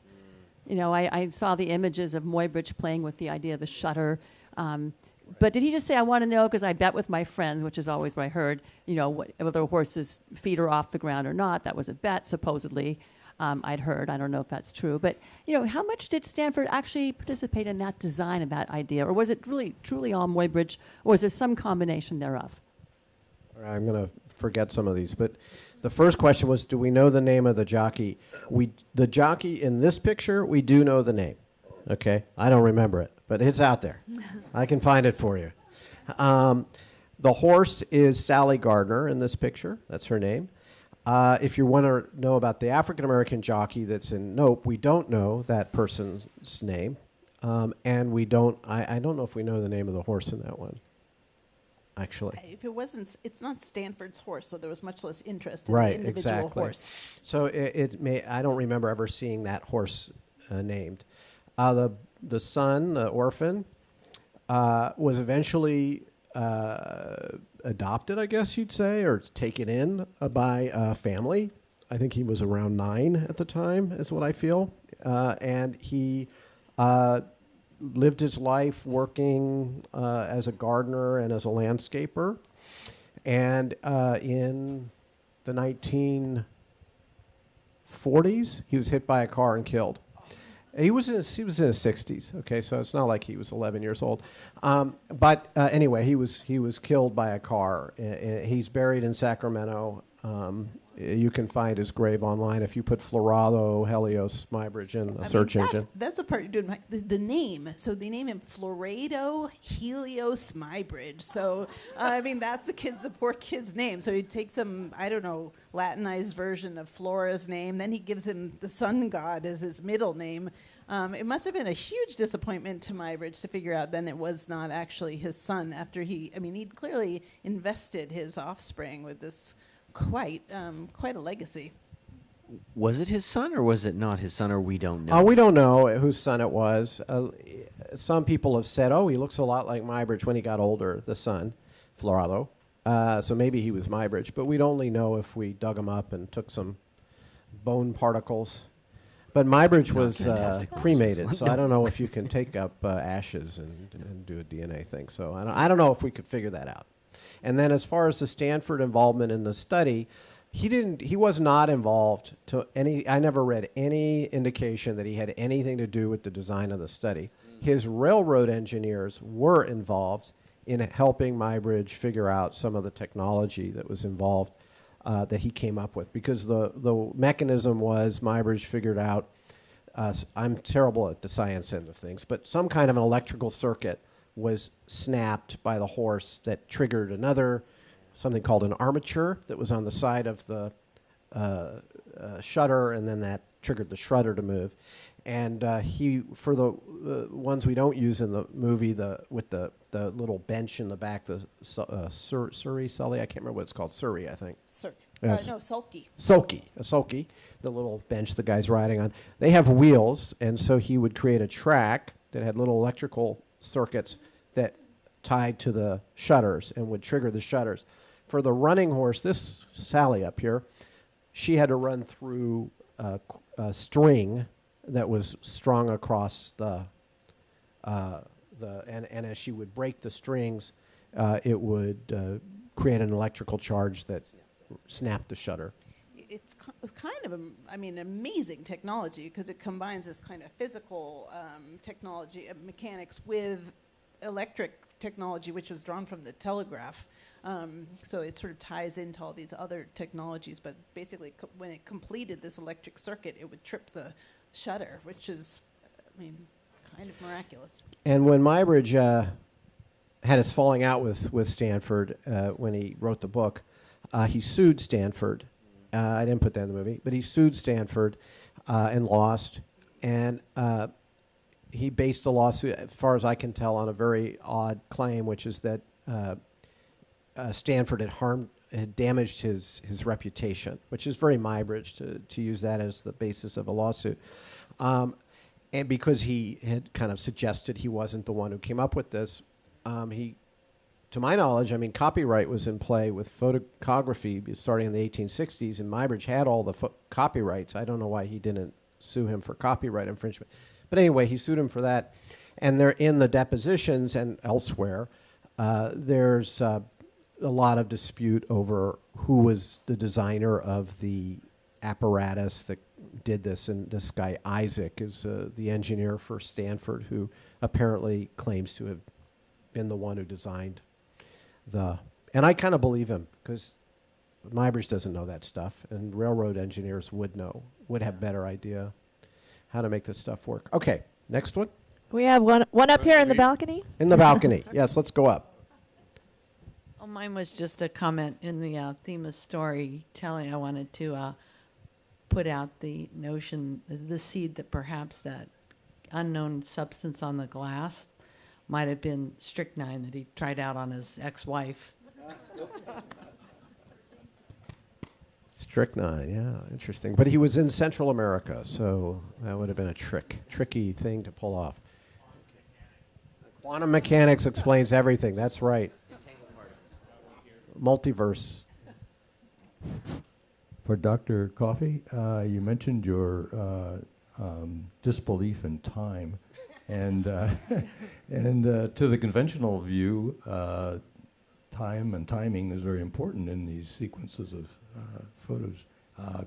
I saw the images of Muybridge playing with the idea of the shutter. But did he just say, I want to know because I bet with my friends, which is always what I heard, whether a horse's feet are off the ground or not. That was a bet, supposedly. I'd heard. I don't know if that's true. But, how much did Stanford actually participate in that design of that idea? Or was it really, truly all Muybridge? Or was there some combination thereof? All right, I'm going to forget some of these. But the first question was, do we know the name of the jockey? The jockey in this picture, we do know the name. Okay? I don't remember it, but it's out there. I can find it for you. The horse is Sally Gardner in this picture. That's her name. If you want to know about the African-American jockey that's in Nope, we don't know that person's name. And we don't, I don't know if we know the name of the horse in that one, actually. If it wasn't, it's not Stanford's horse, so there was much less interest in Right, the individual exactly. horse. So I don't remember ever seeing that horse named. The son, the orphan, was eventually adopted, I guess you'd say, or taken in by a family. I think he was around 9 at the time, is what I feel. And he lived his life working as a gardener and as a landscaper. And in the 1940s, he was hit by a car and killed. He was in his 60s. Okay, so it's not like he was 11 years old. But anyway, he was killed by a car. He's buried in Sacramento. You can find his grave online if you put Florado Helios Muybridge in a search engine. That's a part you're doing. The name. So they name him Florado Helios Muybridge. So that's the poor kid's name. So he takes some, I don't know, Latinized version of Flora's name. Then he gives him the sun god as his middle name. It must have been a huge disappointment to Muybridge to figure out then it was not actually his son after he'd clearly invested his offspring with this quite a legacy. Was it his son or was it not his son, or we don't know? We don't know whose son it was. Some people have said, he looks a lot like Muybridge when he got older, the son, Florado. So maybe he was Muybridge, but we'd only know if we dug him up and took some bone particles. But Muybridge was cremated, so I don't know if you can take up ashes and do a DNA thing. So I don't know if we could figure that out. And then as far as the Stanford involvement in the study, He was not involved to any. I never read any indication that he had anything to do with the design of the study. His railroad engineers were involved in helping Muybridge figure out some of the technology that was involved that he came up with, because the mechanism was Muybridge figured out. I'm terrible at the science end of things, but some kind of an electrical circuit was snapped by the horse that triggered something called an armature that was on the side of the shutter, and then that triggered the shutter to move. And for the ones we don't use in the movie, with the little bench in the back, the Sully, I can't remember what it's called, Surrey, I think. Yes. No, sulky. A sulky, the little bench the guy's riding on. They have wheels, and so he would create a track that had little electrical circuits that tied to the shutters and would trigger the shutters. For the running horse, this Sally up here, she had to run through a string that was strung across and as she would break the strings, it would create an electrical charge that snapped the shutter. It's kind of, amazing technology, because it combines this kind of physical technology, mechanics, with electric technology, which was drawn from the telegraph. So it sort of ties into all these other technologies. But basically, when it completed this electric circuit, it would trip the shutter, which is, kind of miraculous. And when Muybridge had his falling out with Stanford when he wrote the book, he sued Stanford. I didn't put that in the movie, but he sued Stanford and lost. And he based the lawsuit, as far as I can tell, on a very odd claim, which is that Stanford had damaged his reputation, which is very Muybridge to use that as the basis of a lawsuit. And because he had kind of suggested he wasn't the one who came up with this, to my knowledge, copyright was in play with photography starting in the 1860s, and Muybridge had all the copyrights. I don't know why he didn't sue him for copyright infringement. But anyway, he sued him for that. And they're in the depositions and elsewhere. There's a lot of dispute over who was the designer of the apparatus that did this. And this guy, Isaac, is the engineer for Stanford, who apparently claims to have been the one who designed and I kind of believe him, because Muybridge doesn't know that stuff, and railroad engineers would have better idea how to make this stuff work. Okay, next one. We have one up here in the balcony. In the balcony, yes, let's go up. Oh, mine was just a comment in the theme of storytelling. I wanted to put out the notion, the seed that perhaps that unknown substance on the glass might have been strychnine that he tried out on his ex-wife. Strychnine, yeah, interesting. But he was in Central America, so that would have been a tricky thing to pull off. Quantum mechanics explains everything. That's right. Multiverse. For Dr. Coffey, you mentioned your disbelief in time. And to the conventional view, time and timing is very important in these sequences of photos.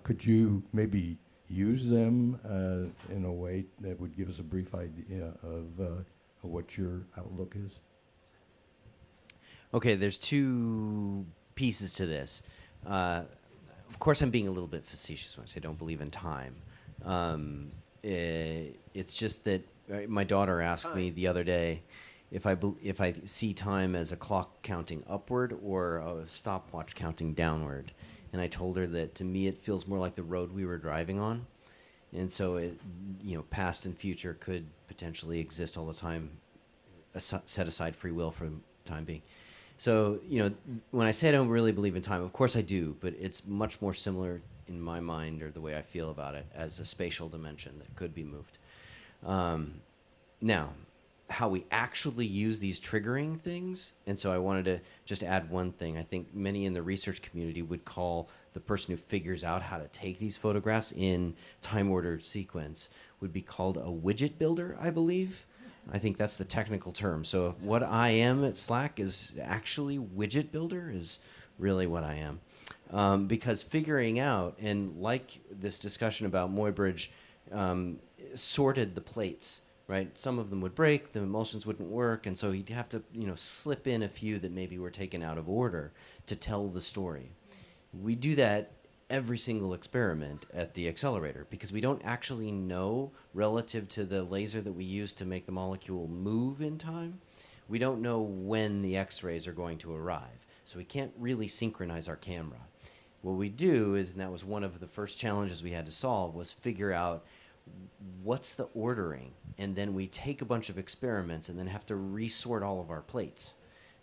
Could you maybe use them in a way that would give us a brief idea of what your outlook is? Okay, there's two pieces to this. Of course, I'm being a little bit facetious when I say don't believe in time. It's just that my daughter asked me the other day if I see time as a clock counting upward or a stopwatch counting downward. And I told her that to me it feels more like the road we were driving on. And so past and future could potentially exist all the time, set aside free will for the time being. So, when I say I don't really believe in time, of course I do, but it's much more similar in my mind, or the way I feel about it, as a spatial dimension that could be moved. Now, how we actually use these triggering things, and so I wanted to just add one thing. I think many in the research community would call the person who figures out how to take these photographs in time-ordered sequence would be called a widget builder, I believe. I think that's the technical term. So what I am at Slack is actually widget builder is really what I am. because figuring out, and like this discussion about Muybridge, sorted the plates, right? Some of them would break, the emulsions wouldn't work, and so he'd have to, slip in a few that maybe were taken out of order to tell the story. We do that every single experiment at the accelerator because we don't actually know, relative to the laser that we use to make the molecule move in time, we don't know when the X-rays are going to arrive. So we can't really synchronize our camera. What we do is, and that was one of the first challenges we had to solve, was figure out what's the ordering, and then we take a bunch of experiments and then have to resort all of our plates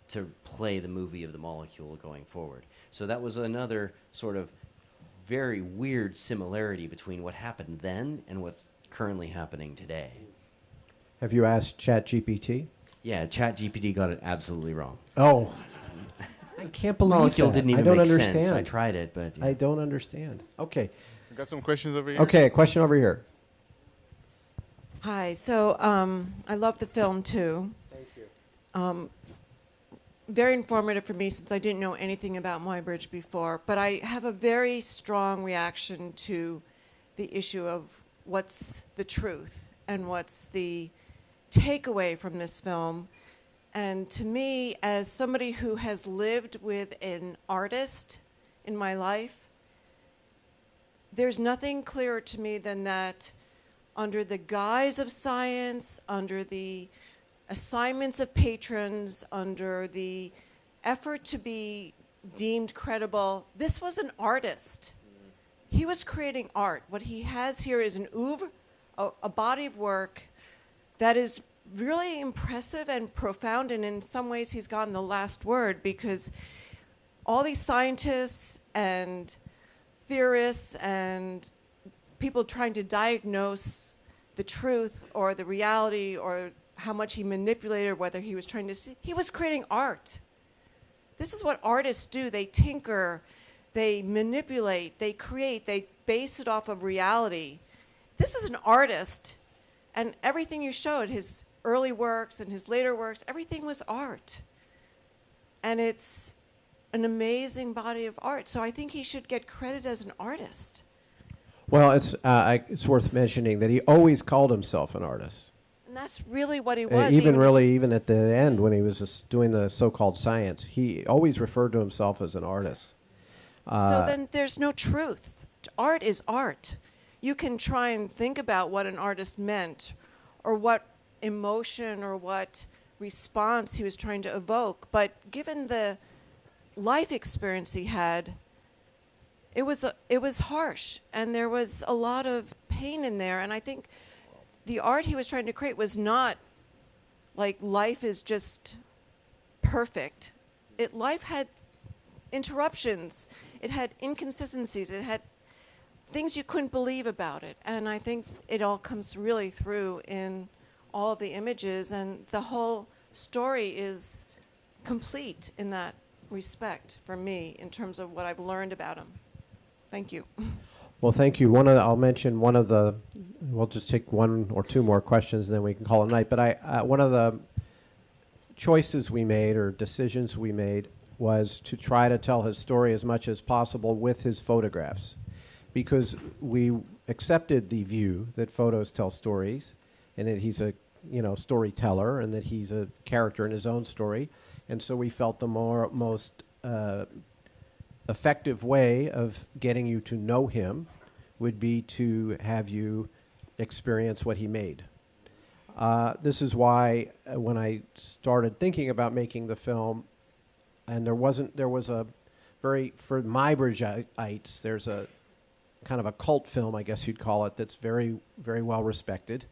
to play the movie of the molecule going forward. So that was another sort of very weird similarity between what happened then and what's currently happening today. Have you asked ChatGPT? Yeah, ChatGPT got it absolutely wrong. Oh, I can't believe molecule that. didn't even I don't make understand. sense. I tried it, but yeah. I don't understand. Okay. We got some questions over here. Okay, a question over here. Hi. So I love the film too. Thank you. Very informative for me since I didn't know anything about Muybridge before. But I have a very strong reaction to the issue of what's the truth and what's the takeaway from this film. And to me, as somebody who has lived with an artist in my life, there's nothing clearer to me than that under the guise of science, under the assignments of patrons, under the effort to be deemed credible, this was an artist. He was creating art. What he has here is an oeuvre, a body of work that is really impressive and profound, and in some ways he's gotten the last word because all these scientists and theorists and people trying to diagnose the truth or the reality or how much he manipulated, whether he was trying to see, he was creating art. This is what artists do. They tinker, they manipulate, they create, they base it off of reality. This is an artist, and everything you showed, his early works and his later works, everything was art. And it's an amazing body of art. So I think he should get credit as an artist. Well, it's worth mentioning that he always called himself an artist. And that's really what he was. Even at the end when he was just doing the so-called science, he always referred to himself as an artist. So then there's no truth. Art is art. You can try and think about what an artist meant or what emotion or what response he was trying to evoke, but given the life experience he had, it was harsh, and there was a lot of pain in there. And I think the art he was trying to create was not like life is just perfect. Life had interruptions. It had inconsistencies. It had things you couldn't believe about it. And I think it all comes really through in all of the images, and the whole story is complete in that respect for me in terms of what I've learned about him. Thank you. Well, thank you. I'll mention one of the. We'll just take one or two more questions, and then we can call it a night. But one of the choices we made or decisions we made was to try to tell his story as much as possible with his photographs, because we accepted the view that photos tell stories, and that he's a storyteller, and that he's a character in his own story, and so we felt the most effective way of getting you to know him would be to have you experience what he made. This is why when I started thinking about making the film, and there was a for Muybridgeites, there's a kind of a cult film, I guess you'd call it, that's very, very well respected.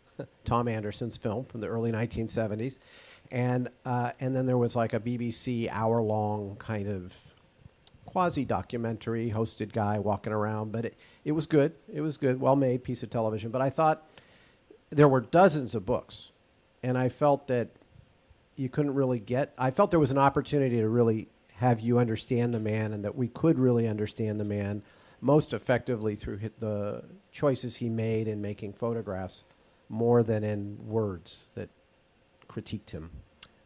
Tom Anderson's film from the early 1970s. And then there was like a BBC hour-long kind of quasi-documentary hosted guy walking around. But it was good. It was good, well-made piece of television. But I thought there were dozens of books. And I felt that you couldn't really I felt there was an opportunity to really have you understand the man, and that we could really understand the man most effectively through the choices he made in making photographs more than in words that critiqued him.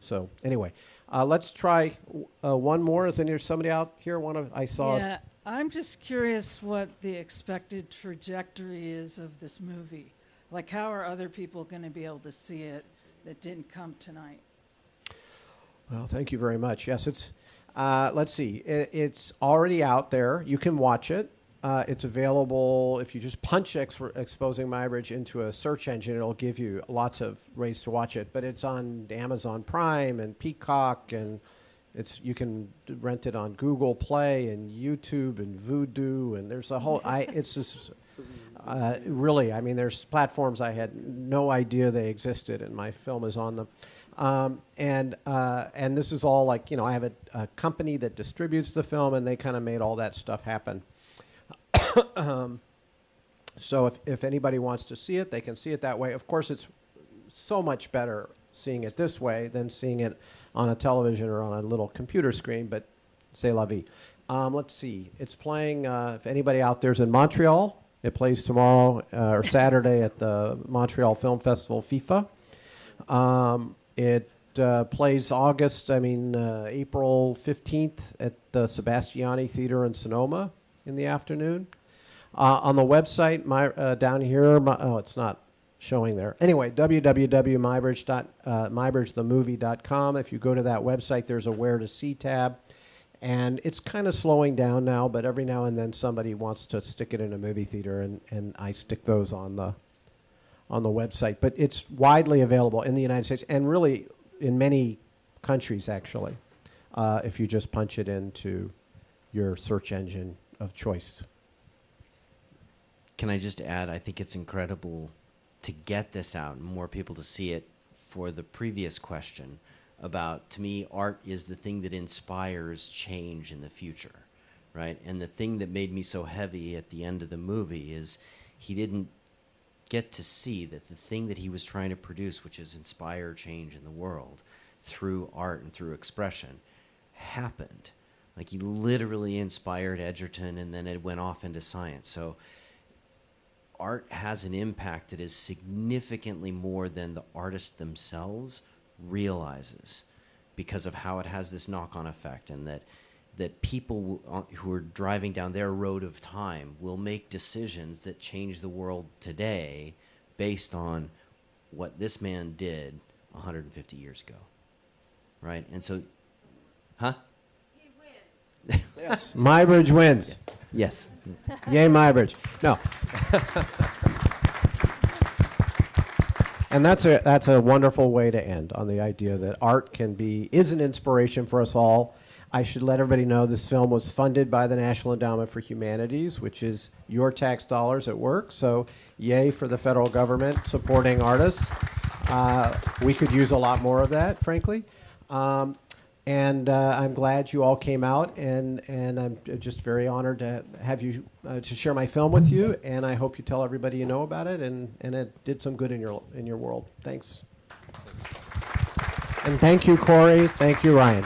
So anyway, let's try one more. Is there somebody out here I saw? Yeah, I'm just curious what the expected trajectory is of this movie. Like, how are other people going to be able to see it that didn't come tonight? Well, thank you very much. Yes, it's, let's see, it's already out there. You can watch it. It's available if you just punch Exposing Muybridge into a search engine. It'll give you lots of ways to watch it. But it's on Amazon Prime and Peacock, and you can rent it on Google Play and YouTube and Vudu, and there's a whole. It's just really. I mean, there's platforms I had no idea they existed, and my film is on them. And this is all like, I have a company that distributes the film, and they kind of made all that stuff happen. So if anybody wants to see it, they can see it that way. Of course, it's so much better seeing it this way than seeing it on a television or on a little computer screen, but c'est la vie. Let's see. It's playing, if anybody out there's in Montreal, it plays tomorrow or Saturday at the Montreal Film Festival, FIFA. It plays April 15th at the Sebastiani Theater in Sonoma in the afternoon. On the website, down here, it's not showing there. Anyway, www.muybridgethemovie.com. If you go to that website, there's a Where to See tab. And it's kind of slowing down now, but every now and then somebody wants to stick it in a movie theater, and I stick those on the website. But it's widely available in the United States and really in many countries, actually, if you just punch it into your search engine of choice. Can I just add, I think it's incredible to get this out and more people to see it for the previous question about, to me, art is the thing that inspires change in the future, right? And the thing that made me so heavy at the end of the movie is he didn't get to see that the thing that he was trying to produce, which is inspire change in the world through art and through expression, happened. Like, he literally inspired Edgerton, and then it went off into science. So art has an impact that is significantly more than the artists themselves realizes, because of how it has this knock-on effect, and that people who are driving down their road of time will make decisions that change the world today based on what this man did 150 years ago, right? And so, huh? He wins. Yes. Muybridge wins. Yes. Yay, Muybridge. No. And that's a wonderful way to end, on the idea that art is an inspiration for us all. I should let everybody know this film was funded by the National Endowment for Humanities, which is your tax dollars at work. So yay for the federal government supporting artists. We could use a lot more of that, frankly. And I'm glad you all came out, and I'm just very honored to have you to share my film with you. And I hope you tell everybody you know about it, and it did some good in your world. Thanks. And thank you, Corey. Thank you, Ryan.